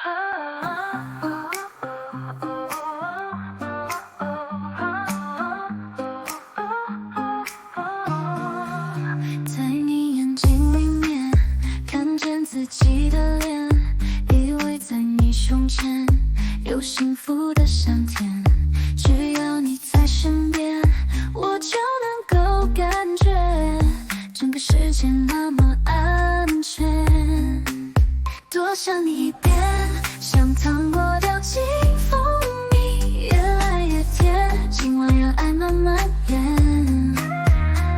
在你眼睛里面看见自己的脸，以为在你胸前有幸福的香甜，只要你在身边，我就能够感觉整个世界那么安全。多想你一遍，像糖果掉进蜂蜜，越来越甜，今晚让爱慢慢变。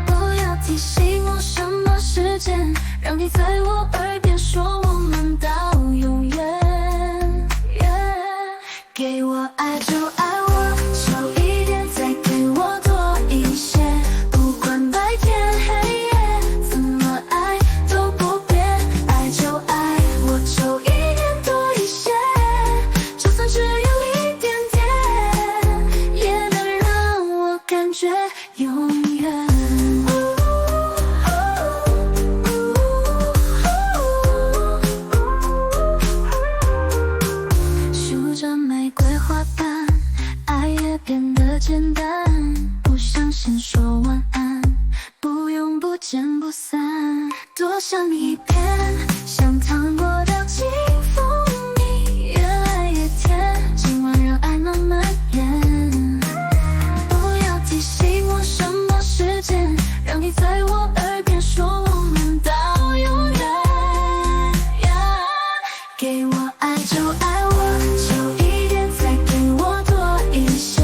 不要提醒我什么时间，让你在我耳边说我们到永远。给我爱就爱我久一点，再给我多一些，不管白天黑夜，怎么爱都不变。爱就爱我久一点多一些，就算只有一点点，也能让我感觉永远。数着玫瑰花瓣，爱也变得简单，不想先说晚安，不用不见不散。多想你一遍，像糖果掉进蜂蜜，越来越甜，今晚让爱慢慢演。不要提醒我什么时间，让你在我耳边说我们到永远。给我爱就爱我久一点，再给我多一些，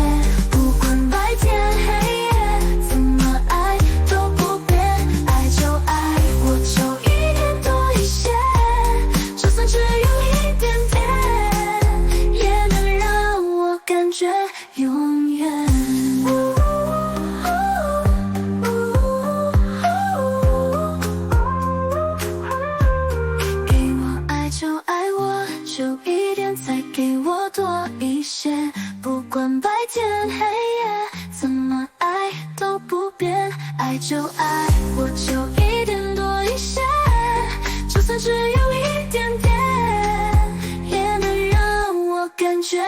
不管白天黑夜，怎么爱都不变。爱就爱我久一点多一些，就算只有一点点，也能让我感觉永远。给我爱就爱我久一点，再给我多一些，不管白天黑夜，怎么爱都不变。爱就爱我久一点多一些，就算只有一点点，也能让我感觉